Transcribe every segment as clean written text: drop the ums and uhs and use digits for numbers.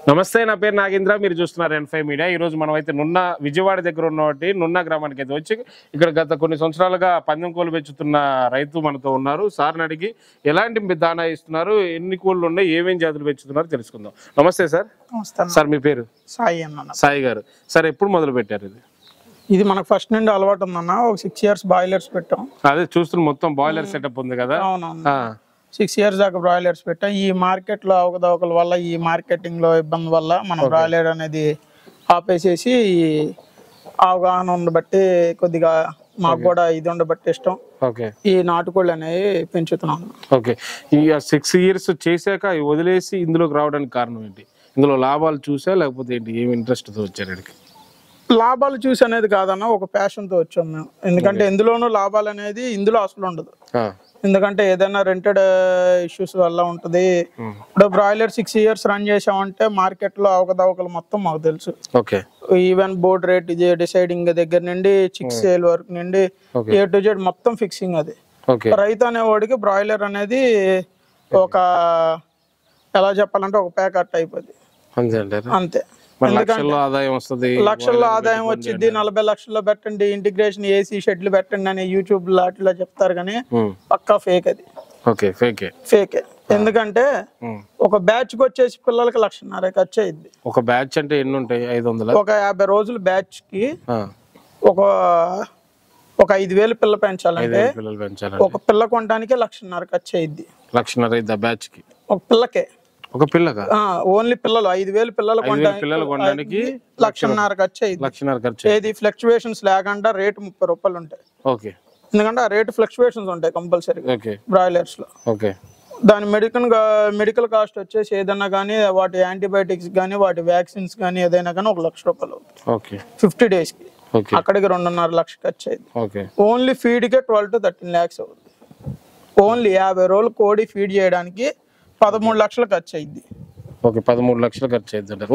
నమస్తే, నా పేరు నాగేంద్ర. మీరు చూస్తున్నారు N5 మీడియా. ఈరోజు మనం అయితే విజయవాడ దగ్గర ఉన్నటువంటి నున్న గ్రామానికి అయితే వచ్చి ఇక్కడ గత కొన్ని సంవత్సరాలుగా పందెం కోళ్ళు పెంచుతున్న రైతు మనతో ఉన్నారు. సార్ని అడిగి ఎలాంటి దానా ఇస్తున్నారు, ఎన్ని కోళ్ళు ఉన్నాయి, ఏమేమి జాతులు పెంచుతున్నారు తెలుసుకుందాం. నమస్తే సార్. సార్ మీ పేరు? సాయి అన్న. సాయి గారు. సార్ ఎప్పుడు మొదలు పెట్టారు ఇది? ఇది మనకు ఫస్ట్ నుండి అలవాటు ఉందన్న. ఒక 6 years బాయిలర్స్ పెట్టాం. అదే చూస్తున్న మొత్తం బాయిలర్ సెటప్ ఉంది కదా. అవునవును, 6 years దాకా బ్రాయిలర్స్ పెట్టాం. ఈ మార్కెట్ లో అవకతవకల వల్ల, ఈ మార్కెటింగ్ లో ఇబ్బంది వల్ల మనం బ్రాయిలర్ అనేది ఆపేసేసి అవగాహన ఉండబట్టి కొద్దిగా మాకు కూడా ఇది ఉండబట్టి ఇష్టం ఈ నాటుకోళ్ళు అనేవి పెంచుతున్నాం. ఓకే, ఈ 6 years చేశాక వదిలేసి ఇందులోకి రావడానికి కారణం ఏంటి? ఇందులో లాభాలు చూసా లేకపోతే ఏంటి, ఏమి ఇంట్రెస్ట్ తో వచ్చారు? లాభాలు చూసి అనేది కాదన్న, ఒక ప్యాషన్ తో వచ్చాం మేము. ఎందుకంటే ఎందులోనూ లాభాలు అనేది ఇందులో అసలు ఉండదు. ఎందుకంటే ఏదైనా రెంటెడ్ ఇష్యూస్ వల్ల ఉంటది. ఇప్పుడు బ్రాయిలర్ 6 years రన్ చేసామంటే మార్కెట్ లో అవకతవకలు మొత్తం మాకు తెలుసు. ఈవెన్ బోర్డ్ రేట్ డిసైడింగ్ దగ్గర నుండి చిక్స్ సేల్ వరకు నుండి A to Z మొత్తం ఫిక్సింగ్. అది రైతు అనేవాడికి బ్రాయిలర్ అనేది ఒక ఎలా చెప్పాలంటే ఒక ప్యాకెట్ అయిపోద్ది అంతే. లక్షల్లో ఆదాయం వచ్చింది, 40 లక్షల్లో పెట్టండి, ఇంటిగ్రేషన్ ఏసీ షెడ్లు పెట్టండి అని యూట్యూబ్ లాట్లో చెప్తారు కానీ పక్కా ఫేక్. అది ఫేకే. ఎందుకంటే ఒక బ్యాచ్ కి వచ్చేసి పిల్లలకి 1,50,000 ఖర్చు అయింది. ఒక బ్యాచ్ అంటే ఎన్ని ఉంటాయి? 500. ఒక 50 రోజులు బ్యాచ్ కి ఒక 5,000 పిల్ల పెంచాలంటే ఒక పిల్ల కొనడానికి 1,50,000 ఖర్చు అయింది. 1,50,000 బ్యాచ్ కి ఒక పిల్లకే. ఒక పిల్లగా ఓన్లీ పిల్లలు 5,000 పిల్లలు కొనడానికి 1,50,000 ఖర్చు అయింది. ఏది ఫ్లక్చువేషన్స్ లేకుండా రేటు 30 రూపాయలు ఉంటాయి. ఎందుకంటే ఆ రేటు ఫ్లక్చువేషన్స్ ఉంటాయి కంపల్సరీ బ్రాయిలర్స్ లో. దాని మెడికల్ కాస్ట్ వచ్చేసి ఏదైనా కానీ వాటి యాంటీబయాటిక్స్ కానీ వాటి వ్యాక్సిన్స్ కానీ ఏదైనా కానీ 1,00,000 రూపాయలు అవుతుంది 50 days కి. అక్కడికి 2.5 లక్షలు ఖర్చు అయింది. Only feed K 12 to 13 lakhs అవుతుంది. ఓన్లీ 50 రోజులు కోడి ఫీడ్ చేయడానికి 13 లక్షలు ఖర్చు అయింది. 13 లక్షలు ఖర్చు అయింది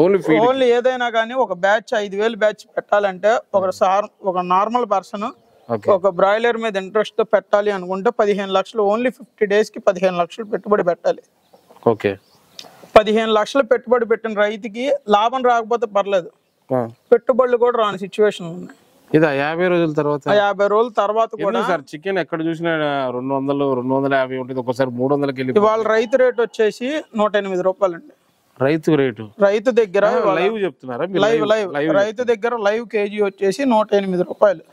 ఓన్లీ. ఏదైనా కానీ ఒక బ్యాచ్ 5,000 బ్యాచ్ పెట్టాలంటే ఒక నార్మల్ పర్సన్ ఒక బ్రాయిలర్ మీద ఇంట్రెస్ట్ తో పెట్టాలి అనుకుంటే 15 లక్షలు ఓన్లీ 50 days కి 15 లక్షలు పెట్టుబడి పెట్టాలి. 15 లక్షలు పెట్టుబడి పెట్టిన రైతుకి లాభం రాకపోతే పర్లేదు, పెట్టుబడులు కూడా రాని సిచ్యువేషన్ ఉన్నాయి. 50 రోజుల తర్వాత 50 రోజుల తర్వాత కూడా సార్ చికెన్ ఎక్కడ చూసినా 200, 250 ఉంటుంది, ఒకసారి 300కి వెళ్ళి. ఇవాళ రైతు రేట్ వచ్చేసి 108 రూపాయలు అండి. రైతు దగ్గర లైవ్ చెప్తున్నారా? లైవ్ రైతు దగ్గర లైవ్ కేజీ వచ్చేసి 108 రూపాయలు.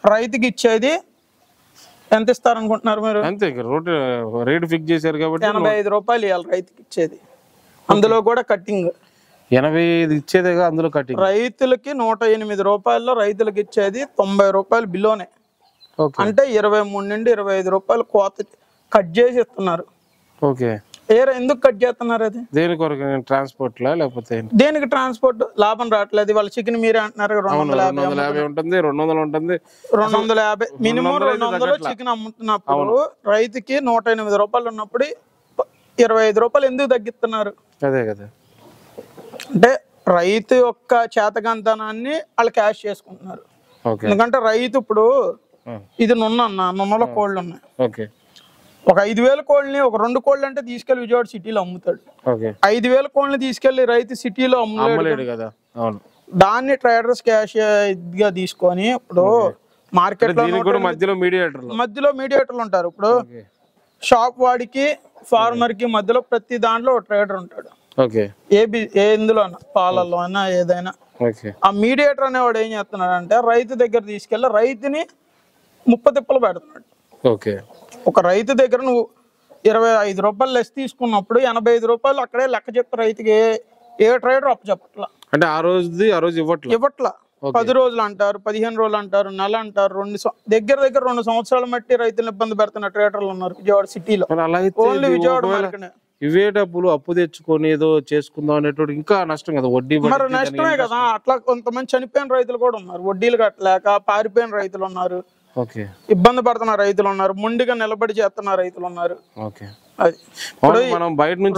రైతుకి ఇచ్చేది ఎంత ఇస్తారనుకుంటున్నారు మీరు? అంతే, రేట్ ఫిక్స్ చేశారు కాబట్టి 85 రూపాయలు ఇవ్వాలి రైతుకి ఇచ్చేది. అందులో కూడా కట్టింగ్ 85 ఇచ్చేదేగా, అందులో కట్టింగ్. రైతులకి 108 రూపాయల్లో రైతులకి ఇచ్చేది 90 రూపాయలు బిలోనే. అంటే 23 నుండి 25 రూపాయలు కోత కట్ చేసి ఇస్తున్నారు. ఎందుకు కట్ చేస్తున్నారు? అది దేని కొరకు? ట్రాన్స్పోర్ట్ లేకపోతే దేనికి ట్రాన్స్పోర్ట్? లాభం రావట్లేదు. వాళ్ళ చికెన్ మీరే అంటున్నారు 250 ఉంటుంది, 200 ఉంటుంది, 250 మినిమం 200 చికెన్ అమ్ముతున్నప్పుడు రైతుకి 108 రూపాయలు ఉన్నప్పుడు 25 రూపాయలు ఎందుకు తగ్గిస్తున్నారు? అదే కదా. అంటే రైతు యొక్క చేతకంతనాన్ని వాళ్ళు క్యాష్ చేసుకుంటున్నారు. ఎందుకంటే రైతు ఇప్పుడు ఇది నున్నలో కోళ్ళు ఉన్నాయి. ఒక 5,000 కోళ్ళని ఒక 2 కోళ్ళు అంటే తీసుకెళ్లి విజయవాడ సిటీలో అమ్ముతాడు. 5,000 కోళ్ళని తీసుకెళ్లి రైతు సిటీలో అమ్మలేడు కదా. దాన్ని ట్రేడర్స్ క్యాష్ గా తీసుకొని ఇప్పుడు మార్కెట్ లో మధ్యలో మీడియేటర్లు ఉంటారు. ఇప్పుడు షాప్ వాడికి ఫార్మర్ కి మధ్యలో ప్రతి దాంట్లో ట్రేడర్ ఉంటాడు. ఎందులో పాలల్లో అయినా ఏదైనా ఆ మీడియేటర్ అనేవాడు ఏం చేస్తున్నాడు అంటే రైతు దగ్గర తీసుకెళ్లి రైతుని 30 తిప్పలు పెడుతున్నాడు. ఒక రైతు దగ్గర నువ్వు 25 రూపాయలు లెస్ తీసుకున్నప్పుడు 85 రూపాయలు అక్కడే లెక్క చెప్పి రైతుకి ఏ ట్రేడర్ అప్పు చెప్పట్లా. అంటే ఆ రోజు ఇవ్వట్లా. 10 రోజులు అంటారు, 15 రోజులు అంటారు, నెల అంటారు, దగ్గర 2 సంవత్సరాలు మట్టి రైతులను ఇబ్బంది పెడుతున్న ట్రేడర్లు ఉన్నారు విజయవాడ సిటీలో. ఓన్లీ విజయవాడ ఇవే డబ్బులు అప్పు తెచ్చుకొని ఏదో చేసుకుందాం అనేటువంటి ఇంకా నష్టం కదా. వడ్డీ మరి నష్టమే కదా. అట్లా కొంతమంది చనిపోయిన రైతులు కూడా ఉన్నారు, వడ్డీలు కట్టలేక పారిపోయిన రైతులు ఉన్నారు, ఇబ్బంది పడుతున్న రైతులు ఉన్నారు, ముందుగా నిలబడి చేస్తున్న రైతులు ఉన్నారు.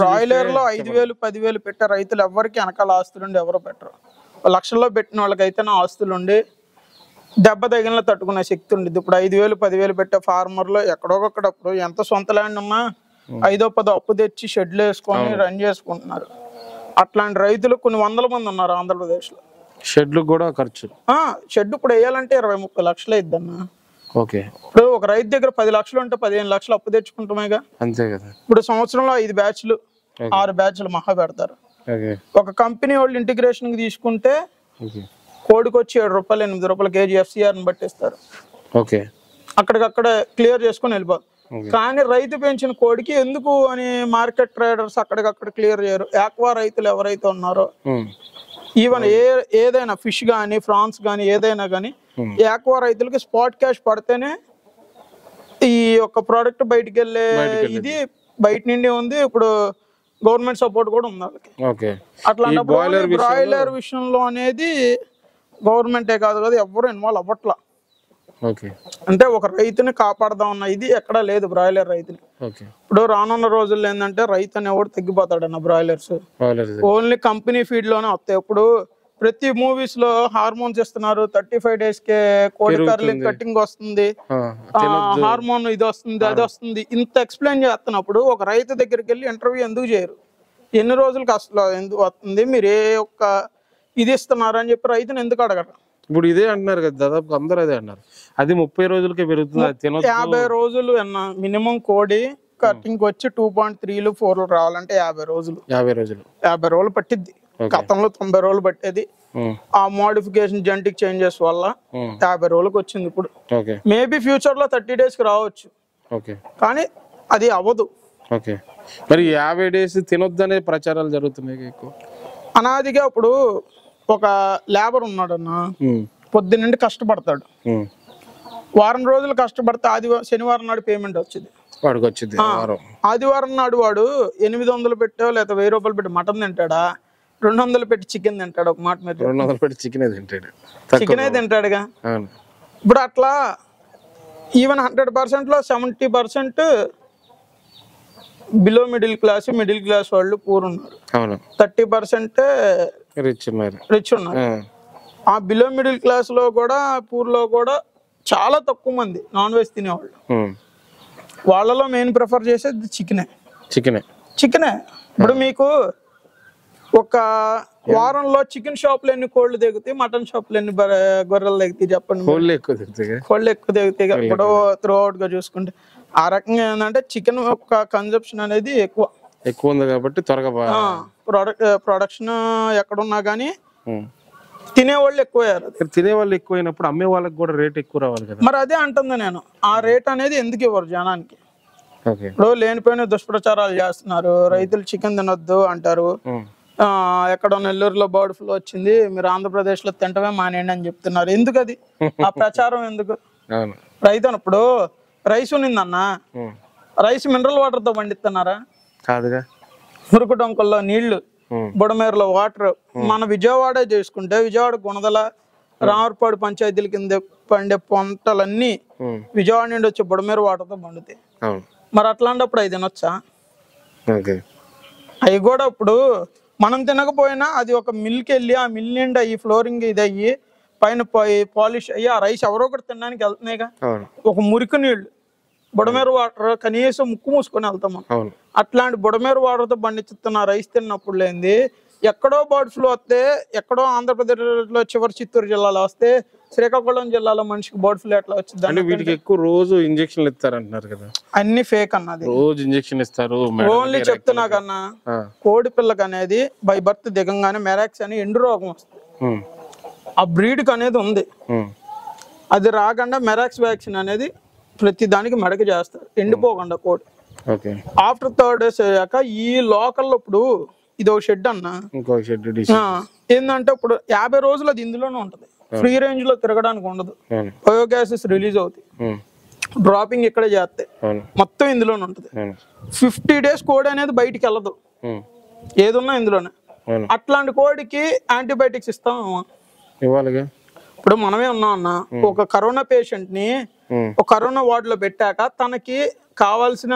బ్రాయిలర్ లో 5,000, 10,000 పెట్టే రైతులు ఎవరికి వెనకాల ఆస్తులుండి ఎవరు పెట్టరు. లక్షల్లో పెట్టిన వాళ్ళకైతే నా ఆస్తులుండి దెబ్బ తగిలిన తట్టుకునే శక్తి ఉండేది. ఇప్పుడు 5,000, 10,000 పెట్టే ఫార్మర్ లో ఎక్కడొకప్పుడు ఎంత సొంత ల్యాండ్ ఉన్నా 5-10 అప్పు తెచ్చి షెడ్లు వేసుకొని రన్ చేసుకుంటున్నారు. అట్లాంటి రైతులు కొన్ని వందల మంది ఉన్నారు ఆంధ్రప్రదేశ్లో. షెడ్లు కూడా ఖర్చు. షెడ్ ఇప్పుడు వేయాలంటే 20-30 లక్షలు అయిద్దన్న. ఓకే. ఇప్పుడు ఒక రైతు దగ్గర 10 లక్షలు ఉంటే 15 లక్షలు అప్పు తెచ్చుకుంటామేగా. అంతే కదా. ఇప్పుడు సంవత్సరంలో 5 బ్యాచ్లు 6 బ్యాచ్లు మహా పెడతారు. ఒక కంపెనీ వాళ్ళు ఇంటిగ్రేషన్ కి తీసుకుంటే కోడికి వచ్చి 7 రూపాయలు 8 రూపాయలు కేజీ FCR ని బట్టిస్తారు. ఓకే. అక్కడికక్కడ క్లియర్ చేసుకుని వెళ్ళిపోతారు. కానీ రైతు పెంచిన కోడికి ఎందుకు అని మార్కెట్ ట్రేడర్స్ అక్కడికక్కడ క్లియర్ చేయరు. ఆక్వా రైతులు ఎవరైతే ఉన్నారో, ఈవెన్ ఏదైనా ఫిష్ కానీ ఫ్రాన్స్ కానీ ఏదైనా కానీ ఆక్వా రైతులకి స్పాట్ క్యాష్ పడితేనే ఈ యొక్క ప్రోడక్ట్ బయటికి వెళ్ళే ఇది బయట నుండి ఉంది. ఇప్పుడు గవర్నమెంట్ సపోర్ట్ కూడా ఉంది వాళ్ళకి. అట్లాంటప్పుడు బ్రాయిలర్ విషయంలో అనేది గవర్నమెంటే కాదు కదా ఎవరు ఇన్వాల్వ్ అవ్వట్లా. అంటే ఒక రైతుని కాపాడదాం అన్న ఇది ఎక్కడా లేదు బ్రాయిలర్ రైతుని. ఇప్పుడు రానున్న రోజుల్లో ఏంటంటే రైతు అనేవాడు తగ్గిపోతాడన్న. బ్రాయిలర్స్ ఓన్లీ కంపెనీ ఫీడ్ లోనే వస్తాయి. ఇప్పుడు ప్రతి మూవీస్ లో హార్మోన్స్ ఇస్తున్నారు. 35 days కే కోడి కర్లింగ్ కటింగ్ వస్తుంది, హార్మోన్ ఇది వస్తుంది అది వస్తుంది, ఇంత ఎక్స్ప్లెయిన్ చేస్తున్నప్పుడు ఒక రైతు దగ్గరికి వెళ్ళి ఇంటర్వ్యూ ఎందుకు చేయరు? ఎన్ని రోజులకి అసలు ఎందుకు వస్తుంది, మీరు ఏ ఒక్క ఇది ఇస్తున్నారు అని చెప్పి రైతుని ఎందుకు అడగరు? ఇప్పుడు ఇదే అంటున్నారు కదా, దాదాపు అందరూ అదే అన్నారు. అది 30 రోజులకే పెరుగుతుంది. 50 రోజులు అన్న మినిమం కోడి కటింగ్ వచ్చి 2.3 4 రావాలంటే 50 రోజులు 50 రోజులు పట్టిద్ది. గతంలో 90 రోజులు పట్టేది. ఆ మోడిఫికేషన్ జెనెటిక్ చేంజెస్ వల్ల 50 రోజులకు వచ్చింది. ఇప్పుడు మేబీ ఫ్యూచర్ లో 30 days కి రావచ్చు, కానీ అది అవ్వదు. మరి 50 days తినొద్దనే ప్రచారాలు జరుగుతున్నాయి ఎక్కువ. అనాదిగా ఇప్పుడు ఒక లేబర్ ఉన్నాడన్న, పొద్దున్నండి కష్టపడతాడు, వారం రోజులు కష్టపడితే శనివారం నాడు పేమెంట్ వచ్చింది. ఆదివారం నాడు వాడు 800 పెట్టో లేదా 1000 రూపాయలు పెట్టి మటన్ తింటాడా, 200 పెట్టి చికెన్ తింటాడు? ఒక మాట మీద 200 పెట్టి చికెనే తింటాడుగా. ఇప్పుడు అట్లా ఈవెన్ 100% లో 70% బిలో మిడిల్ క్లాస్ వాళ్ళు పూర్ ఉన్నారు. 30% రిచ్ ఉన్నారు. ఆ బిలో మిడిల్ క్లాస్ లో కూడా పూర్ లో కూడా చాలా తక్కువ మంది నాన్ వెజ్ తినేవాళ్ళు. వాళ్ళలో మెయిన్ ప్రిఫర్ చేసేది చికెనే. ఇప్పుడు మీకు ఒక వారంలో చికెన్ షాపులు ఎన్ని కోళ్ళు దిగుతాయి, మటన్ షాపులు ఎన్ని గొర్రెలు దిగుతాయి చెప్పండి? కోళ్ళు ఎక్కువ దిగుతాయి. ఇప్పుడు త్రూ అవుట్ గా చూసుకుంటే ఆ రకంగా ఏంటంటే చికెన్ యొక్క కన్జంప్షన్ అనేది ఎక్కువ ఉంది కాబట్టి త్వరగా ప్రొడక్షన్ ఎక్కడున్నా కానీ తినేవాళ్ళు ఎక్కువయ్యారు. తినేవాళ్ళు ఎక్కువైనప్పుడు అమ్మే వాళ్ళకి కూడా రేట్ ఎక్కువ రావాలి కదా. మరి అదే అంటుంది నేను, ఆ రేట్ అనేది ఎందుకు ఇవ్వరు జనానికి? ఇప్పుడు లేనిపోయిన దుష్ప్రచారాలు చేస్తున్నారు. రైతులు చికెన్ తినొద్దు అంటారు. ఎక్కడో నెల్లూరులో బర్డ్ ఫ్లూ వచ్చింది, మీరు ఆంధ్రప్రదేశ్ లో తింటమే మానేయండి అని చెప్తున్నారు. ఎందుకు అది ఆ ప్రచారం ఎందుకు? రైతు అన్నప్పుడు రైస్ ఉన్నిందన్న, రైస్ మినరల్ వాటర్ తో పండిస్తున్నారా? కాదుగా. మురుకు డొంకల్లో నీళ్లు, బుడమేరులో వాటర్. మన విజయవాడ చేసుకుంటే విజయవాడ గుణదల రామర్పాడు పంచాయతీల కింద పండే పంటలన్నీ విజయవాడ నుండి వచ్చే బుడమేరు వాటర్ తో పండుతాయి. మరి అట్లాంటప్పుడు అవి తినొచ్చా? అవి కూడా ఇప్పుడు మనం తినకపోయినా అది ఒక మిల్కి వెళ్ళి ఆ మిల్ నిండా ఈ ఫ్లోరింగ్ ఇది అయ్యి పైన పాలిష్ అయ్యి ఆ రైస్ ఎవరో ఒకటి తినడానికి వెళ్తున్నాయిగా. ఒక మురికి నీళ్లు బుడమేరు వాటర్ కనీసం ముక్కు మూసుకొని వెళ్తాం మనం. అట్లాంటి బుడమేరు వాటర్ తో పండించుతున్న రైస్ తిన్నప్పుడు లేనిది ఎక్కడో బర్డ్ ఫ్లూ వస్తే, ఎక్కడో ఆంధ్రప్రదేశ్ లో చివరి చిత్తూరు జిల్లాలో వస్తే శ్రీకాకుళం జిల్లాలో మనిషికి బర్డ్ ఫ్లూ ఎట్లా వచ్చింది? వీటికి ఎక్కువ రోజు ఇంజెక్షన్లు ఇస్తారంటున్నారు కదా. అన్ని ఫేక్ అన్నది. రోజు ఇంజెక్షన్ ఇస్తారు. ఓన్లీ చెప్తున్నా కన్నా కోడి పిల్లకి అనేది బై బర్త్ దిగంగానే మెరాక్స్ అని ఎండు రోగం వస్తుంది. ఆ బ్రీడ్ కి అనేది ఉంది. అది రాకుండా మెరాక్స్ వ్యాక్సిన్ అనేది ప్రతి దానికి మెడకి చేస్తారు, ఎండిపోకుండా కోడి. ఆఫ్టర్ 3rd days అయ్యాక ఈ లోకల్లో ఇప్పుడు ఇది ఒక షెడ్ అన్న, ఏంటంటే ఇప్పుడు 50 రోజులు అది ఇందులోనే ఉంటది. ఫ్రీ రేంజ్ లో తిరగడానికి ఉండదు. బయోగ్యాసెస్ రిలీజ్ అవుతాయి, డ్రాపింగ్ ఇక్కడే చేస్తాయి, మొత్తం ఇందులోనే ఉంటది. 50 days కోడి అనేది బయటికి వెళ్ళదు, ఏదున్నా ఇందులోనే. అట్లాంటి కోడికి యాంటీబయాటిక్స్ ఇస్తాం. ఇప్పుడు మనమే ఉన్నాం అన్న, ఒక కరోనా పేషెంట్ ని ఒక కరోనా వార్డ్ లో పెట్టాక తనకి కావాల్సిన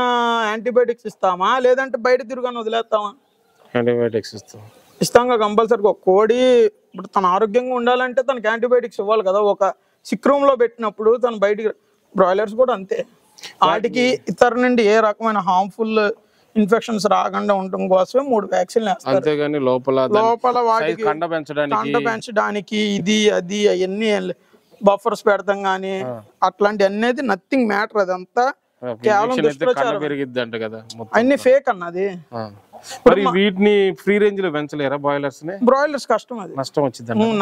యాంటీబయాటిక్స్ ఇస్తామా లేదంటే బయట తిరుగానే వదిలేస్తామా? ఇస్తాంగా కంపల్సరీగా. ఒక కోడి ఇప్పుడు తన ఆరోగ్యంగా ఉండాలంటే తనకి యాంటీబయాటిక్స్ ఇవ్వాలి కదా. ఒక సిక్ రూమ్ లో పెట్టినప్పుడు తను బయటికి. బ్రాయిలర్స్ కూడా అంతే, వాటికి ఇతర నుండి ఏ రకమైన హార్మ్ఫుల్ ఇన్ఫెక్షన్స్ రాకుండా ఉండటం కోసమే 3 వ్యాక్సిన్లు వేస్తారు. అంతేగాని లోపల వాటికి కండ పెంచడానికి ఇది అది అవన్నీ బఫర్స్ పెడతాం గానీ అట్లాంటి అనేది నథింగ్ మ్యాటర్. అదంతా కేవలం దుష్ప్రచారం. అన్ని ఫేక్ అన్నది. మరి వీటిని ఫ్రీ రేంజ్ లో పెంచలేరా బాయిలర్స్ ని? బ్రాయిలర్స్ కష్టం, అది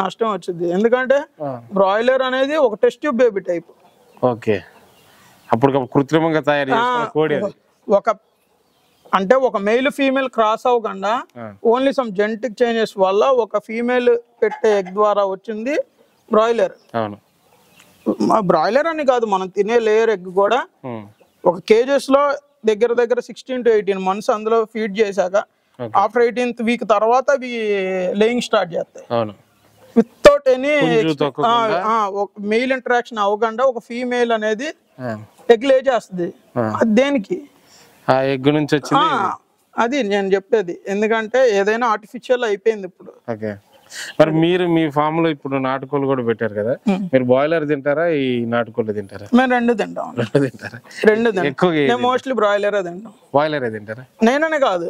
నష్టం వచ్చింది. ఎందుకంటే బ్రాయిలర్ అనేది ఒక test tube baby type. Okay, అప్పుడు కృత్రిమంగా తయారు చేసిన కోడి అది. ఒక మెయిల్ ఫీమేల్ క్రాస్ అవ్వకుండా ఓన్లీ సమ్ జెనెటిక్ చేంజెస్ వల్ల ఒక ఫీమేల్ పెట్టే ఎగ్ ద్వారా వచ్చింది బ్రాయిలర్. బ్రాయిలర్ అని కాదు, మనం తినే లేయర్ ఎగ్ కూడా ఒక కేజెస్ లో దగ్గర 16 to 18 months అందులో ఫీడ్ చేశాక ఆఫ్టర్ 18th వీక్ తర్వాత అవి లేయింగ్ స్టార్ట్ చేస్తాయి. వితౌట్ ఎనీ మెయిల్ ఇంటరాక్షన్ అవ్వకుండా ఒక ఫీమేల్ అనేది ఎగ్ లే చేస్తుంది. అది దేనికి? ఎగ్ నుంచి వచ్చింది అది నేను చెప్పేది. ఎందుకంటే ఏదైనా ఆర్టిఫిషియల్ అయిపోయింది ఇప్పుడు. మరి మీరు మీ ఫామ్ లో ఇప్పుడు నాటుకోళ్ళు కూడా పెట్టారు కదా, మీరు బాయిలర్ తింటారా ఈ నాటుకోళ్ళు తింటారా? మేము రెండు తింటాం. నేను మోస్ట్లీ బ్రాయిలర్ తింటాం. బాయిలర్ తింటారా? నేననే కాదు,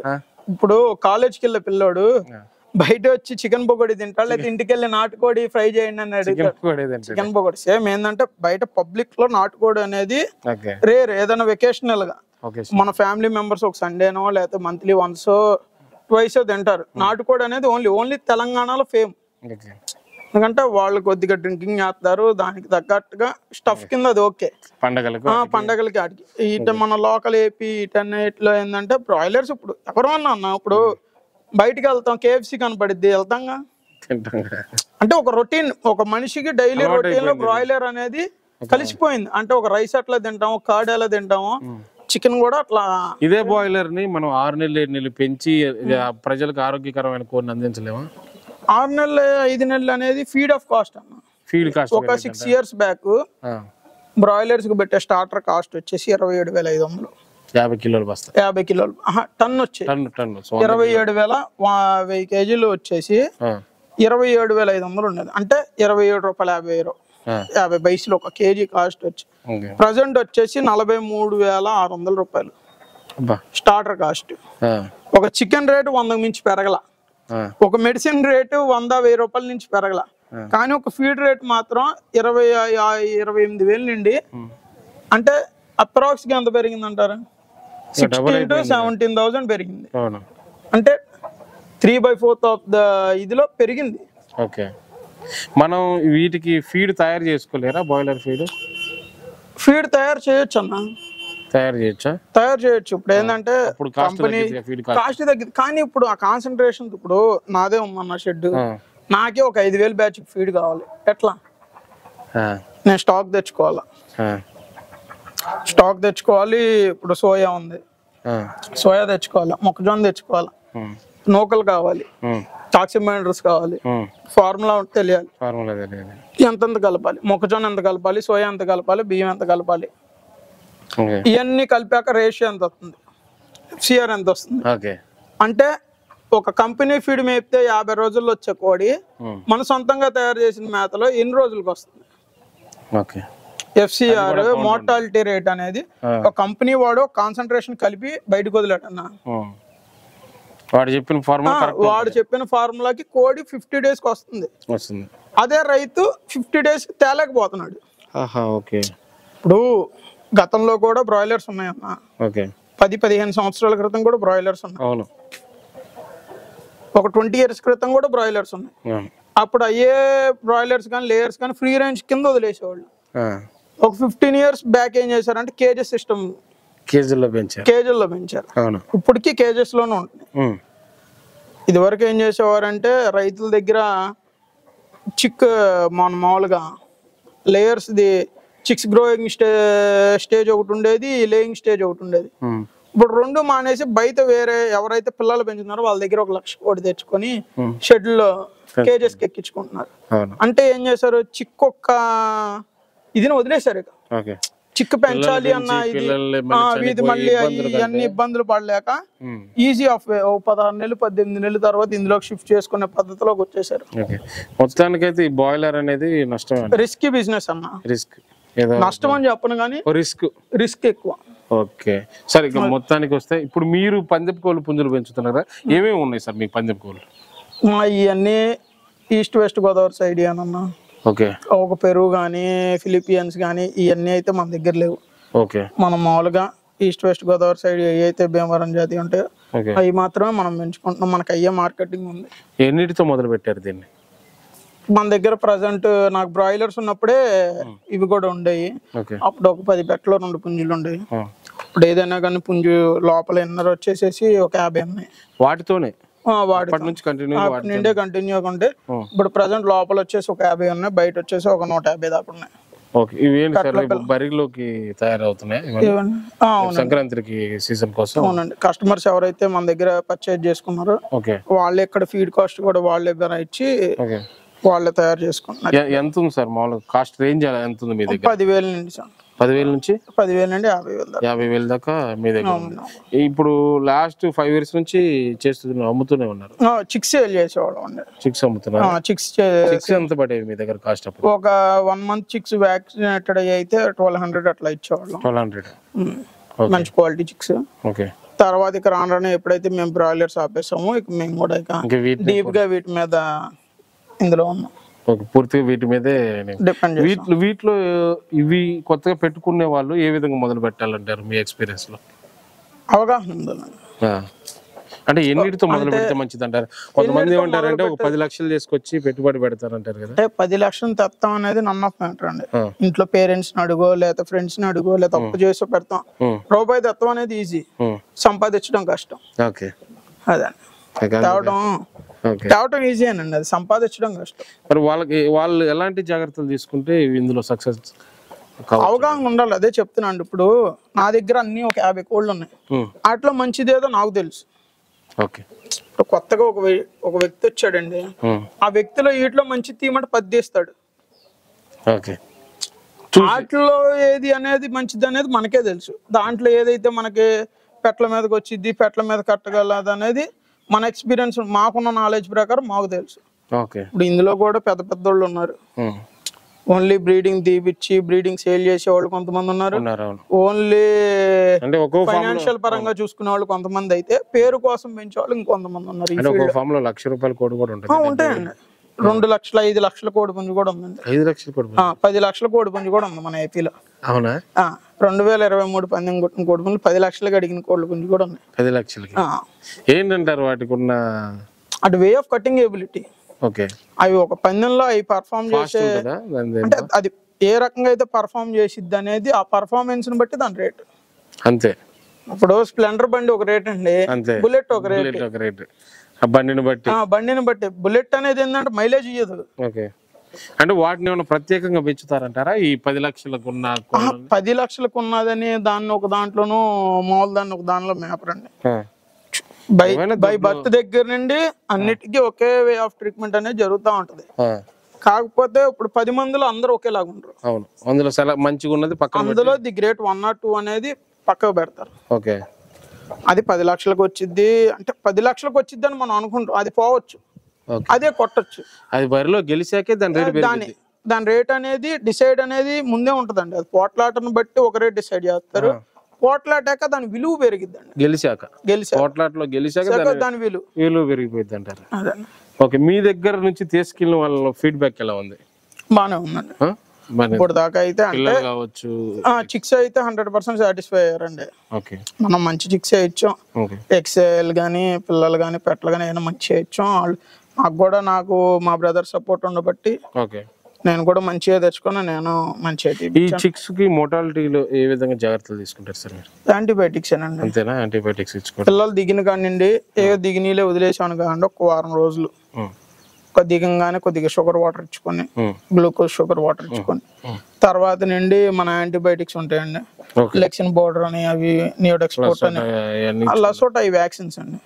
ఇప్పుడు కాలేజ్కి వెళ్ళే పిల్లోడు బయట వచ్చి చికెన్ పకోడీ తింటాడు, లేకపోతే ఇంటికి వెళ్ళి నాటుకోడి ఫ్రై చేయండి అని అడిగాడు. Chicken pakodi same. ఏంటంటే బయట పబ్లిక్ లో నాటుకోడి అనేది రేర్. ఏదైనా వెకేషనల్ గా మన ఫ్యామిలీ మెంబర్స్ ఒక సండేనో లేకపోతే మంత్లీ వన్స్ ట్వైస్ తింటారు. నాటుకోడి అనేది ఓన్లీ తెలంగాణలో ఫేమ్. ఎందుకంటే వాళ్ళు కొద్దిగా డ్రింకింగ్ చేస్తారు, దానికి తగ్గట్టుగా స్టఫ్ కింద అది ఓకే పండగలకి ఆడికి. ఇట మన లోకల్ ఏపీ ఇటన్నిటిలో ఏంటంటే బ్రాయిలర్స్ ఇప్పుడు ఎవరు అన్నా ఇప్పుడు బయటికి వెళ్తాం, కేఎఫ్సీ కనపడిద్ది, వెళ్తాంగా. అంటే ఒక రొటీన్, ఒక మనిషికి డైలీ రొటీన్ లో బ్రాయిలర్ అనేది కలిసిపోయింది. అంటే ఒక రైస్ అట్లా తింటాము, కర్డ్ ఎలా తింటాము, చికెన్ కూడా అట్లా. ఇదే బాయిలర్ ని మనం 6 నెలలు 7 నెలలు పెంచి ప్రజలకు ఆరోగ్యకరమైన కోడిని అందించలేమా? 6 నెలలు 5 నెలలు అనేది ఫీడ్ ఆఫ్ కాస్ట్ అన్న. ఫీడ్ కాస్ట్ ఒక 6 years బ్యాక్ బ్రాయిలర్స్ కు పెట్టే స్టార్టర్ కాస్ట్ వచ్చేసి 27,500. 50 కిలోలు బస్తా, 50 కిలోలు టన్ వచ్చేసి 27,100 kgs వచ్చేసి 27,500 ఉండేది. అంటే ₹27.50. 50 పైసలు ఒక కేజీ కాస్ట్ వచ్చి. ప్రజెంట్ వచ్చేసి ₹43,600 స్టార్టర్ కాస్ట్. ఒక చికెన్ రేటు 100 మించి పెరగల, ఒక మెడిసిన్ రేటు 100-1000 రూపాయల నుంచి పెరగల. కానీ ఒక ఫీడ్ రేట్ మాత్రం 28,000 నుండి, అంటే అప్రాక్స్ గా ఎంత పెరిగింది అంటారు? 16 to 17,000 పెరిగింది. అంటే 3/4 ఆఫ్ ద ఇదిలో పెరిగింది. ఓకే, మనం వీటికి ఫీడ్ తయారు చేసుకోలేరా? బాయిలర్ ఫీడ్ తయారు చేయొచ్చు అన్న, తయారు చేయొచ్చా? తయారు చేయొచ్చు. ఇప్పుడు ఏంటంటే కంపెనీ కాస్ట్ తగ్గింది, కానీ ఇప్పుడు ఆ కాన్సన్ట్రేషన్ ఇప్పుడు నాదే ఉందన్న షెడ్, నాకే ఒక 5,000 బ్యాచ్ ఫీడ్ కావాలి. ఎట్లా? నేను స్టాక్ తెచ్చుకోవాలి. ఇప్పుడు సోయా ఉంది, సోయా తెచ్చుకోవాలి, మొక్కజొన్న తెచ్చుకోవాలి, నూకలు కావాలి, టాక్సిమైనర్స్ కావాలి, ఫార్ములా తెలియాలి, ఎంతెంత కలపాలి, మొక్కజొన్న ఎంత కలపాలి, సోయా ఎంత కలపాలి, బియ్యం ఎంత కలపాలి, ఇవన్నీ కలిపాక రేషియో ఎంత వస్తుంది, FCR ఎంత వస్తుంది. అంటే ఒక కంపెనీ ఫీడ్ మేపితే 50 రోజుల్లో వచ్చే కోడి మన సొంతంగా తయారు చేసిన మేతలో ఎన్ని రోజులకు వస్తుంది? FCR మోర్టాలిటీ రేట్ అనేది ఒక కంపెనీ వాడు కాన్సన్ట్రేషన్ కలిపి బయటకు వదిలేటన్నా. వాడు చెప్పిన ఫార్ములాకి కోడి 50 days కి వస్తుంది. అదే రైతు 50 days తేలేకపోతున్నాడు. ఇప్పుడు గతంలో కూడా బ్రాయిలర్స్ ఉన్నాయన్న, 10-15 సంవత్సరాల క్రితం కూడా బ్రాయిలర్స్ ఉన్నాయి, ఒక 20 years క్రితం కూడా బ్రాయిలర్స్ ఉన్నాయి. అప్పుడు అయ్యే బ్రాయిలర్స్ కానీ లేయర్స్ కానీ ఫ్రీ రేంజ్ కింద వదిలేసేవాళ్ళు. ఒక 15 years బ్యాక్ ఏం చేశారంటే కేజెస్ సిస్టమ్, కేజీల్లో పెంచారు. ఇప్పటికీ కేజెస్ లోనే ఉంటుంది. ఇది వరకు ఏం చేసేవారంటే రైతుల దగ్గర మామూలుగా layers the chicks growing stage ఒకటి ఉండేది, లేయింగ్ స్టేజ్ ఒకటి ఉండేది. ఇప్పుడు రెండు మానేసి బయట వేరే ఎవరైతే పిల్లలు పెంచుతున్నారో వాళ్ళ దగ్గర 1,00,000 కోడి తెచ్చుకొని షెడ్ లో కేజెస్ ఎక్కించుకుంటున్నారు. అంటే ఏం చేశారు, చిక్కొక్క ఇదిని వదిలేశారు. చిక్కు పెంచాలి అన్న ఇది మళ్ళీ అన్ని ఇబ్బందులు పడలేక ఈజీ ఆఫ్ వే 16 నెలలు 18 నెలల తర్వాత ఇందులోకి షిఫ్ట్ చేసుకునే పద్ధతిలోకి వచ్చేసారు. మొత్తానికైతే ఈ బాయిలర్ అనేది నష్టం, రిస్కీ బిజినెస్ అన్న. నష్టం అని చెప్పను కానీ రిస్క్ ఎక్కువ. ఓకే సార్, ఇక మొత్తానికి వస్తే ఇప్పుడు మీరు పందెపు కోళ్ళు పుంజులు పెంచుతున్నారు కదా, ఏమేమి ఉన్నాయి సార్ మీకు పందెపు కోళ్ళు? మా ఇవన్నీ ఈస్ట్ వెస్ట్ గోదావరి సైడ్ అన్న. ఓకే. ఒక పెరుగు కానీ ఫిలిపియన్స్ కానీ ఇవన్నీ అయితే మన దగ్గర లేవు. ఓకే. మనం మామూలుగా ఈస్ట్ వెస్ట్ గోదావరి సైడ్ ఏ అయితే భీమవరం జాతి ఉంటాయో అవి మాత్రమే మనం పెంచుకుంటున్నాం. మనకు అయ్యే మార్కెటింగ్ ఉంది. ఎన్నిటితో మొదలు పెట్టారు దీన్ని? మన దగ్గర ప్రజెంట్ నాకు బ్రాయిలర్స్ ఉన్నప్పుడే ఇవి కూడా ఉండేవి. అప్పుడు ఒక 10 పెట్టలో 2 పుంజులు ఉండేవి. ఇప్పుడు ఏదైనా కానీ పుంజు లోపల ఎన్నర వచ్చేసేసి ఒక 50 ఉన్నాయి. వాటితోనే నిండే కంటిన్యూ ఉంటే ఇప్పుడు ప్రజెంట్ లోపల వచ్చేసి ఒక 50 ఉన్నాయి, బయట వచ్చేసి ఒక 150 దాకా ఉన్నాయి. బరిలోకి తయారవుతున్నాయి సంక్రాంతికి సీజన్ కోసం. అవునండి. కస్టమర్స్ ఎవరైతే మన దగ్గర పర్చేజ్ చేసుకున్నారో వాళ్ళే ఇక్కడ ఫీడ్ కాస్ట్ కూడా వాళ్ళే ఇచ్చి వాళ్ళే తయారు చేసుకుంటున్నారు. ఎంత ఉంది సార్ మామూలుగా కాస్ట్ రేంజ్ ఎంత ఉంది మీ దగ్గర? 10,000 నుండి సార్. 10,000 నుంచి 10,000 నుండి 50,000 దాకా మీ దగ్గర. ఇప్పుడు లాస్ట్ 5 years నుంచి అమ్ముతూనే ఉన్నారు. చిక్స్ సేల్ చేసేవాళ్ళం. చిక్స్ అమ్ముతున్నారు. చిక్స్ ఎంత పడేవి మీ దగ్గర కాస్ట్? అప్పుడు ఒక 1 month చిక్స్ వ్యాక్సినేటెడ్ అయితే 1200 అట్లా ఇచ్చేవాళ్ళం. 1200 మంచి క్వాలిటీ చిక్స్. ఓకే. తర్వాత ఇక రాను ఎప్పుడైతే మేము బ్రాయిలర్స్ ఆపేసామో ఇక మేము కూడా ఇక డీప్ గా వీటి మీద ఇందులో ఉన్నాం. పూర్తిగా వీటి మీదే డిపెండ్. వీటిలో ఇవి కొత్తగా పెట్టుకునే వాళ్ళు ఏ విధంగా మొదలు పెట్టాలంటారు మీ ఎక్స్పీరియన్స్ లో? అవగాహన ఉందండి. అంటే ఎన్నిటితో మొదలు పెడితే మంచిది అంటారు? కొంతమంది ఏమంటారంటే ఒక 10 లక్షలు తీసుకొచ్చి పెట్టుబడి పెడతారంటారు కదా. అంటే 10 లక్షలు తెస్తాం అనేది నన్ ఆఫ్ మ్యాటర్ అండి. ఇంట్లో పేరెంట్స్ ని అడుగో లేదా ఫ్రెండ్స్ ని అడుగో లేదా తప్పు చేసో పెడతాం. రూపాయి తెస్తాం అనేది ఈజీ, సంపాదించడం కష్టం. అదే తేవటం ఈజీ అనండి, అది సంపాదించడం కష్టం. మరి వాళ్ళు ఎలాంటి జాగ్రత్తలు తీసుకుంటే ఇందులో సక్సెస్? అవగాహన ఉండాలి. అదే చెప్తున్నాను. ఇప్పుడు నా దగ్గర అన్ని ఒక 50 కోళ్ళు ఉన్నాయి. వాటిలో మంచిదేదో నాకు తెలుసు. కొత్తగా ఒక వ్యక్తి వచ్చాడండి, ఆ వ్యక్తిలో వీటిలో మంచి తీయమంటే 10 తీస్తాడు. వాటిలో ఏది అనేది మంచిది అనేది మనకే తెలుసు. దాంట్లో ఏదైతే మనకి పెట్టల మీదకి వచ్చింది, పెట్టల మీద కట్టగలదు అనేది మన ఎక్స్పీరియన్స్, మాకున్న నాలెడ్జ్ ప్రకారం మాకు తెలుసు. ఇప్పుడు ఇందులో కూడా పెద్ద పెద్దోళ్ళు ఉన్నారు. ఓన్లీ బ్రీడింగ్ తీపిచ్చి బ్రీడింగ్ సేల్ చేసే వాళ్ళు కొంతమంది ఉన్నారు. ఓన్లీ ఫైనాన్షియల్ పరంగా చూసుకునే వాళ్ళు కొంతమంది అయితే, పేరు కోసం పెంచే వాళ్ళు ఇంకొంతమంది ఉన్నారు. ఉంటాయండి. 2 లక్షల 5 లక్షల కోడి పుంజు కూడా ఉందండి. 10 లక్షల కోడి పుంజు కూడా ఉంది మన ఏపీలో. 2023 పందెం కొట్టిన కోడి పుంజులు 10 లక్షలకు అడిగిన కోడి పుంజు కూడా ఉన్నాయి. 10 లక్షలకి ఏంటంటారు వాటికి ఉన్న అటు వే ఆఫ్ కటింగ్ ఎబిలిటీ. అవి ఒక పందెంలో అవి పర్ఫార్మ్ చేసే, అంటే అది ఏ రకంగా అయితే పర్ఫార్మ్ చేసిద్ది అనేది ఆ పర్ఫార్మెన్స్ ని బట్టి దాని రేట్ అంతే. ఇప్పుడు స్ప్లెండర్ బండి ఒక రేట్ అండి, బుల్లెట్ ఒక రేట్. బండిని బట్టి బుల్లెట్ అనేది ఏంటంటే మైలేజ్ ఇయ్యదు. అంటే వాటిని ఏమైనా ప్రత్యేకంగా పెంచుతారంటారా? ఈ 10 లక్షలకు 10 లక్షలకు ఉన్నదని దాన్ని ఒక దాంట్లోనూ మామూలు దాన్ని ఒక దానిలో మేపరండి. బై బర్త్ దగ్గర నుండి అన్నిటికీ ఒకే వే ఆఫ్ ట్రీట్మెంట్ అనేది జరుగుతూ ఉంటది. కాకపోతే ఇప్పుడు 10 మందిలో అందరూ ఒకేలాగా ఉంటారు. అందులో మంచిగా ఉన్నది అందులో ది గ్రేట్ 1 or 2 అనేది పక్కకు పెడతారు. అది 10 లక్షలకు వచ్చింది అంటే 10 లక్షలకు వచ్చింది అని మనం అనుకుంటాం. అది పోవచ్చు, అదే కొట్టచ్చు. అది బరిలో గెలిచాకే దాని రేట్ అనేది డిసైడ్ అనేది ముందే ఉంటదండి. అది పోట్లాటను బట్టి ఒక రేట్ డిసైడ్ చేస్తారు. పోట్లాటాక దాని విలువ పెరిగిద్దండి. గెలిచాక దాని విలువ పెరిగిపోయింది అంటారు. ఓకే. మీ దగ్గర నుంచి తీసుకెళ్ళిన వాళ్ళ ఫీడ్బ్యాక్ ఎలా ఉంది? బానే ఉందండి. ఇప్పుడు దాకా అయితే అంటే చిక్స్ అయితే 100% సాటిస్ఫై అయ్యారండి. మనం మంచి చిక్స్ ఇచ్చాం. ఎక్సెల్ గానీ పిల్లలు గానీ పెట్టలు గానీ ఏమైనా మంచిగా ఇచ్చాం. నాకు మా బ్రదర్ సపోర్ట్ ఉండబట్టి నేను కూడా మంచిగా తెచ్చుకున్నా. నేను మంచిగా ఈ చిక్స్ కి మోర్టాలిటీలో ఏ విధంగా జాగ్రత్తలు తీసుకుంటారు సార్ మీరు? యాంటీబయాటిక్స్ అండి. అంతేనా? యాంటీబయాటిక్స్ ఇచ్చుకోండి. పిల్లలు దిగిన కానివ్వండి దిగినీలే వదిలేసాను కాండి ఒక వారం రోజులు దిగంగానే కొద్దిగా షుగర్ వాటర్ ఇచ్చుకొని, గ్లూకోజ్ షుగర్ వాటర్ ఇచ్చుకొని, తర్వాత నుండి మన యాంటీబయాటిక్స్ ఉంటాయండి. లెక్సిన్ బోర్డర్ అని, అవి నియోడెక్స్పోర్ట్ అని, లసోటా, ఈ వ్యాక్సిన్స్ అండి.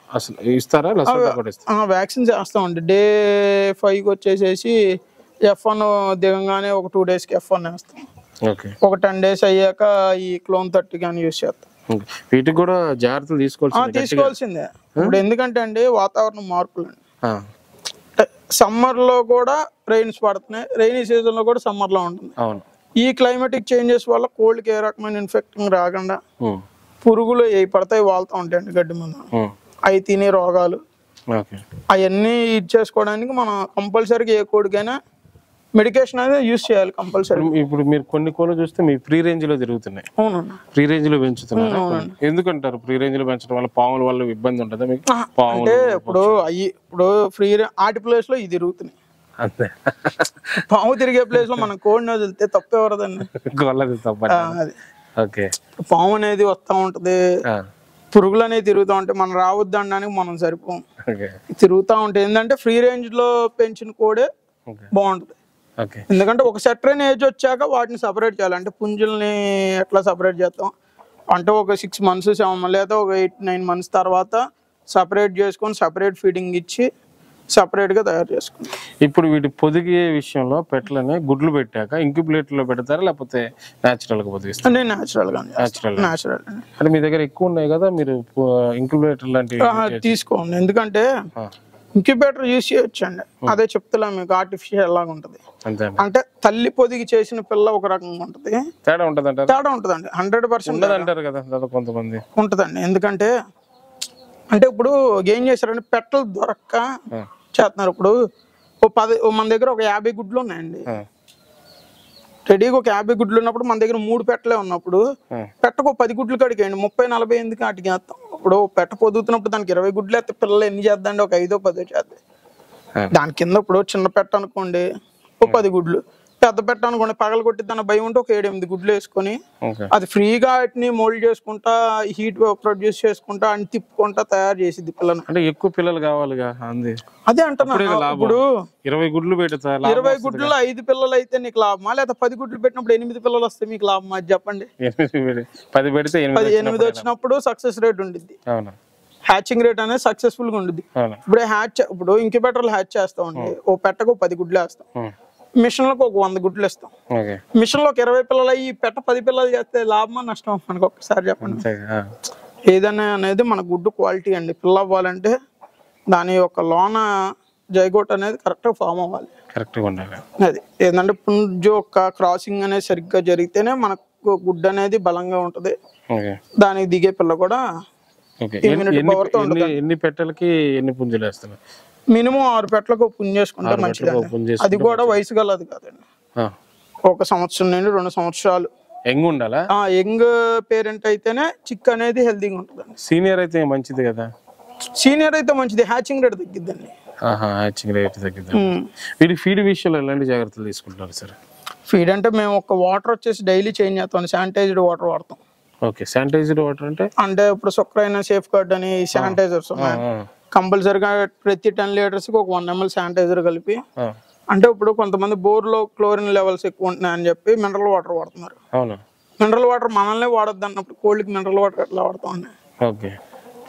వ్యాక్సిన్స్ వేస్తామండి. Day 5 వచ్చేసేసి F1 దిగంగానే ఒక 2 days F1 వేస్తాం. ఒక 10 days అయ్యాక ఈ క్లోన్ 30 కానీ యూజ్ చేస్తాం. వీటికి కూడా జాగ్రత్తలు తీసుకోవాల్సిందే. ఇప్పుడు ఎందుకంటే అండి వాతావరణం మార్పులు అండి. సమ్మర్ లో కూడా రెయిన్స్ పడుతున్నాయి, రైనీ సీజన్ లో కూడా సమ్మర్ లో ఉంటుంది. ఈ క్లైమాటిక్ చేంజెస్ వల్ల కోల్డ్ కి ఏ రకమైన ఇన్ఫెక్టింగ్ రాకుండా పురుగులు ఏ పడతాయి వాళ్తూ ఉంటాయండి గడ్డి మందు. అవి తినే రోగాలు అవన్నీ ఇచ్చేసుకోవడానికి మనం కంపల్సరీగా ఏ కోడికైనా మెడికేషన్ అనేది యూజ్ చేయాలి కంపల్సరీ. ఇప్పుడు మీరు కొన్ని కోళ్ళు చూస్తే మీ ఫ్రీ రేంజ్ లో తిరుగుతున్నాయి. అవునన్నా, ఫ్రీ రేంజ్ లో పెంచుతున్నారు. ఎందుకంటారు ఫ్రీ రేంజ్ లో పెంచడం వల్ల పాముల వల్ల ఇబ్బంది ఉంటుందా మీకు? అంటే ఇప్పుడు ఫ్రీ ఆటి ప్లేస్ లో ఇది తిరుగుతున్నాయి అంతే. పాము తిరిగే ప్లేస్ లో మనం కోడిని వదిలితే తప్పు ఎవరదండి? అది పాము అనేది వస్తా ఉంటది, పురుగులు అనేది తిరుగుతూ ఉంటాయి, మనం రావద్దు అనడానికి మనం సరిపోం. తిరుగుతూ ఉంటాయి. ఏంటంటే ఫ్రీ రేంజ్ లో పెంచిన కోడే బాగుంటది. ఎందుకంటే ఒక సెటరైన ఏజ్ వచ్చాక వాటిని సపరేట్ చేయాలి. అంటే పుంజుల్ని ఎట్లా సపరేట్ చేస్తాం అంటే ఒక 6 months 7 months లేదా ఒక 8-9 months తర్వాత సపరేట్ చేసుకొని సపరేట్ ఫీడింగ్ ఇచ్చి సపరేట్ గా తయారు చేసుకుంటాం. ఇప్పుడు వీటి పొదిగే విషయంలో పెట్టలని గుడ్లు పెట్టాక ఇంక్యుబేటర్ లో పెడతారా లేకపోతే న్యాచురల్ గా పొదిగిస్తారా? అంటే న్యాచురల్ అంటే మీ దగ్గర ఎక్కువ ఉన్నాయి కదా, మీరు ఇంక్యుబేటర్ లాంటివి తీసుకోండి. ఎందుకంటే ఇంక్యుబేటర్ యూస్ చేయొచ్చండి, అదే చెప్తలే మీకు. ఆర్టిఫిషియల్ లాగా ఉంటది. అంటే తల్లి పొదిగి చేసిన పిల్ల ఒక రకంగా ఉంటది, తేడా ఉంటదండి. 100% అంటారు కదా కొంతమంది ఉంటదండి. ఎందుకంటే అంటే ఇప్పుడు ఏం చేశారంటే పెట్టలు దొరక్క చేస్తున్నారు. ఇప్పుడు మన దగ్గర ఒక 50 గుడ్లు ఉన్నాయండి, రెడీగా ఒక 50 గుడ్లు ఉన్నప్పుడు మన దగ్గర 3 పెట్టలే ఉన్నప్పుడు పెట్టకు 10 గుడ్లు కడిగేయండి. 30-40 ఎందుకు వాటికి వేస్తాం? ఇప్పుడు పెట్ట పొదుగుతున్నప్పుడు దానికి 20 గుడ్లు వేస్తే పిల్లలు ఎన్ని చేద్దాండి? ఒక 5-10 చేద్దాం. దాని కింద ఇప్పుడు చిన్న పెట్ట అనుకోండి ఒక 10 గుడ్లు, పెద్ద పెట్ట అనుకోండి పగల కొట్టి దాని భయం ఉంటే ఒక 7-8 గుడ్లు వేసుకొని అది ఫ్రీగా వాటిని మోల్డ్ చేసుకుంటా హీట్ ప్రొడ్యూస్ చేసుకుంటా అని తిప్పుకుంటా తయారు చేసిద్ది పిల్లలు. అంటే ఎక్కువ పిల్లలు కావాలిగా, అదే అంటున్నా. ఇప్పుడు 20 గుడ్లు పెడతా 20 గుడ్లు 5 పిల్లలు అయితే నీకు లాభమా, లేదా 10 గుడ్లు పెట్టినప్పుడు 8 పిల్లలు వస్తే మీకు లాభమా? అది చెప్పండి. 10 పెడితే 8 వచ్చినప్పుడు సక్సెస్ రేట్ ఉండిద్ది, హ్యాచింగ్ రేట్ అనేది సక్సెస్ఫుల్ గా ఉండిద్ది. ఇప్పుడు ఇంక్యుబేటర్లు హ్యాచ్ చేస్తామండి, ఓ పెట్టకు 10 గుడ్లు వేస్తాం, మిషన్ లకు ఒక 100 గుడ్లు ఇస్తాం. మిషన్ లో 20 పిల్లలు అయ్యి పెట్ట 10 పిల్లలు చేస్తే లాభమా నష్టమా మనకు ఒక్కసారి చెప్పండి. ఏదైనా అనేది మన గుడ్డు క్వాలిటీ అండి. పిల్ల అవ్వాలంటే దాని యొక్క లోన జైగోట్ అనేది కరెక్ట్ గా ఫామ్ అవ్వాలి. అది ఏంటంటే పుంజు యొక్క క్రాసింగ్ అనేది సరిగ్గా జరిగితేనే మనకు గుడ్డు అనేది బలంగా ఉంటది, దానికి దిగే పిల్ల కూడా ఇమ్యూనిటీ పవర్ తో ఉంటుంది. ఎన్ని పెట్టలకి ఎన్ని పుంజులు వేస్తున్నారు? మినిమం 6 పెట్టలకు పుంజు చేసుకుంటే మంచిది. అది కూడా వయసు గలది కాదండి, 1 సంవత్సరం నుండి 2 సంవత్సరాలు యంగ్ ఉండాలా. యంగ్ పేరెంట్ అయితేనే చిక్ అనేది హెల్తీగా ఉంటుంది. సీనియర్ అయితే మంచిది కదా? సీనియర్ అయితే మంచిది, హ్యాచింగ్ రేట్ తగ్గిద్దండి. వీటి ఫీడ్ విషయంలో ఎలాంటి జాగ్రత్తలు తీసుకుంటున్నారు సార్? ఫీడ్ అంటే మేము ఒక వాటర్ వచ్చేసి డైలీ చేంజ్ చేస్తాం, శానిటైజ్డ్ వాటర్ వాడతాం. శానిటైజ్డ్ వాటర్ అంటే ఇప్పుడు సొక్రైన సేఫ్ గార్డ్ అని శానిటైజర్స్ ఉన్నాయి. కంపల్సరీగా ప్రతి 10 liters కి ఒక 1 ml శానిటైజర్ కలిపి, అంటే ఇప్పుడు కొంతమంది బోర్లో క్లోరిన్ లెవెల్స్ ఎక్కువ ఉంటున్నాయని చెప్పి మినరల్ వాటర్ వాడుతున్నారు. మినరల్ వాటర్ మనల్నే వాడద్దు అన్నప్పుడు కోళ్ళకి మినరల్ వాటర్ ఎట్లా వాడతాం అండి?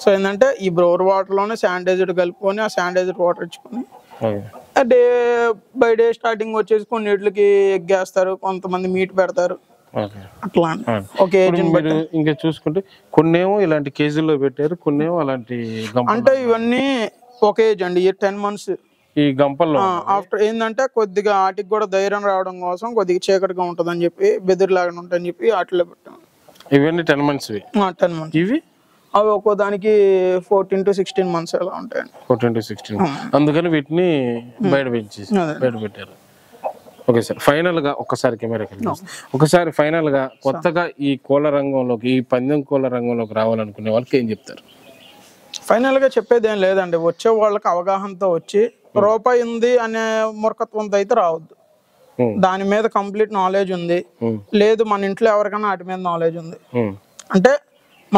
సో ఏంటంటే ఈ బోర్ వాటర్ లోనే శానిటైజర్ కలుపుకొని ఆ శానిటైజర్ వాటర్ ఇచ్చుకొని డే బై డే స్టార్టింగ్ వచ్చేసి కొన్ని వీటికి ఎగ్ వేస్తారు, కొంతమంది మీట్ పెడతారు, అట్లా ఇంకా చూసుకుంటే కొన్నేమో ఇలాంటి కేజీల్లో పెట్టారు, కొన్నేమో అలాంటి. అంటే ఇవన్నీ ఒక ఏజ్ అండి, 10 months ఈ గంపల్లో. ఆఫ్టర్ ఏంటంటే కొద్దిగా వాటికి కూడా ధైర్యం రావడం కోసం కొద్దిగా చీకటిగా ఉంటుంది అని చెప్పి బెదిరిలాగా ఉంటాయని చెప్పి వాటిలో పెట్టాం. ఇవన్నీ 10 months 10 months ఇవి. అవి ఒక్కో దానికి 14 to 16 months అలా ఉంటాయండి. 14 to 16. అందుకని వీటిని బయట పెట్టారు. ఓకే సార్, ఫైనల్ గా ఒకసారి కెమెరాకి ఫైనల్ గా కొత్తగా ఈ కోళ్ళ రంగంలోకి, ఈ పందెం కోళ్ళ రంగంలోకి రావాలనుకునే వాళ్ళకి ఏం చెప్తారు? ఫైనల్ గా చెప్పేది ఏం లేదండి, వచ్చే వాళ్ళకి అవగాహనతో వచ్చి రూపాయి ఉంది అనే మూర్ఖత్వంతో అయితే రావద్దు. దాని మీద కంప్లీట్ నాలెడ్జ్ ఉంది, లేదు మన ఇంట్లో ఎవరికైనా వాటి మీద నాలెడ్జ్ ఉంది అంటే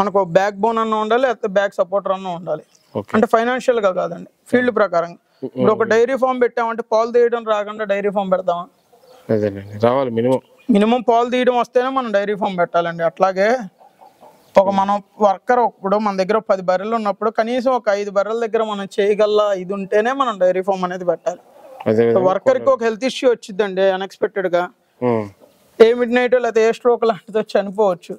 మనకు బ్యాక్ బోన్ అన్న ఉండాలి, లేకపోతే బ్యాక్ సపోర్టర్ అన్న ఉండాలి. అంటే ఫైనాన్షియల్ గా కాదండి, ఫీల్డ్ ప్రకారం. ఇప్పుడు ఒక డైరీ ఫామ్ పెట్టామంటే పాలు తీయడం రాకుండా డైరీ ఫామ్ పెడతామా? రావాలి, మినిమం పాలు తీయడం వస్తేనే మనం డైరీ ఫామ్ పెట్టాలండి. అట్లాగే ఒక మనం వర్కర్ ఇప్పుడు మన దగ్గర 10 బర్రెలు ఉన్నప్పుడు కనీసం ఒక 5 బర్రెల దగ్గర మనం చేయగల ఇది ఉంటేనే మనం డైరీ ఫామ్ అనేది పెట్టాలి. వర్కర్ కి ఒక హెల్త్ ఇష్యూ వచ్చిందండి అన్ఎక్స్పెక్టెడ్ గా, ఏ మిడ్ నైట్ లేకపోతే ఏ స్ట్రోక్ లాంటిది వచ్చి చనిపోవచ్చు.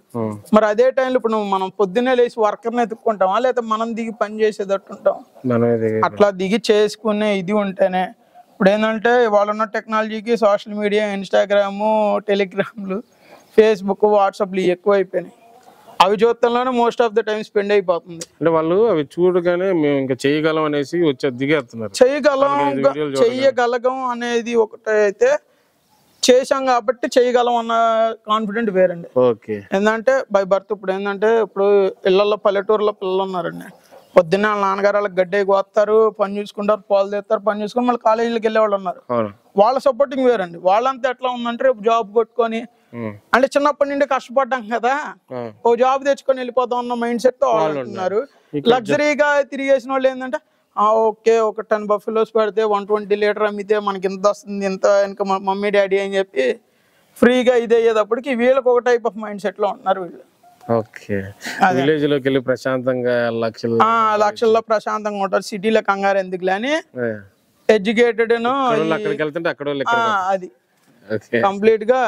మరి అదే టైంలో ఇప్పుడు మనం పొద్దున్నే లేచి వర్కర్ని ఎత్తుక్కుంటామా, లేకపోతే మనం దిగి పని చేసేటట్టు ఉంటాం? అట్లా దిగి చేసుకునే ఇది ఉంటేనే. ఇప్పుడు ఏంటంటే ఇవాళ ఉన్న టెక్నాలజీకి సోషల్ మీడియా, ఇన్స్టాగ్రాము, టెలిగ్రామ్లు, ఫేస్బుక్, వాట్సాప్లు ఎక్కువ అయిపోయినాయి. అవి చూడటంలోనే most of the time spend అయిపోతుంది. అంటే వాళ్ళు అవి చూడగానే మేము ఇంకా చేయగలం అనేసి వచ్చి దిగేస్తున్నారు. చెయ్యగలగం అనేది ఒకటైతే చేసాం కాబట్టి చేయగలం అన్న కాన్ఫిడెంట్ వేరండి. ఓకే. ఏంటంటే బై బర్త్ ఇప్పుడు ఏంటంటే ఇప్పుడు ఇళ్లలో పల్లెటూరులో పిల్లలు ఉన్నారండి, పొద్దున్న వాళ్ళ నాన్నగారు వాళ్ళకి గడ్డకి వస్తారు, పని చూసుకుంటారు, పాలు తెస్తారు, పని చూసుకుని మళ్ళీ కాలేజీలకు వెళ్ళే వాళ్ళు ఉన్నారు. వాళ్ళ సపోర్టింగ్ వేరండి. వాళ్ళంతా ఎట్లా ఉందంటే రేపు జాబ్ కొట్టుకొని అంటే చిన్నప్పటి నుండి కష్టపడ్డాం కదా, ఓ జాబ్ తెచ్చుకొని వెళ్ళిపోతాం అన్న మైండ్ సెట్ తో వాళ్ళు ఉంటున్నారు. లగ్జరీగా తిరిగేసిన వాళ్ళు ఏంటంటే ఓకే ఒక 10 బఫెలోస్ పెడితే 120 లీటర్ అమ్మితే మనకి ఇంత వస్తుంది, ఇంత ఇంకా మమ్మీ డాడీ అని చెప్పి ఫ్రీగా ఇది అయ్యేటప్పటికి వీళ్ళకి ఒక టైప్ ఆఫ్ మైండ్ సెట్ లో ఉన్నారు వీళ్ళు. ఓకే. విలేజ్ లోకి వెళ్ళి ప్రశాంతంగా లక్షల్లో ప్రశాంతంగా ఉంటారు, సిటీలో కంగారు ఎందుకులే అని ఎడ్యుకేటెడ్ అది కంప్లీట్ గా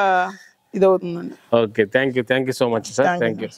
ఇది అవుతుందండి. Okay. Thank you so much sir. Thank you.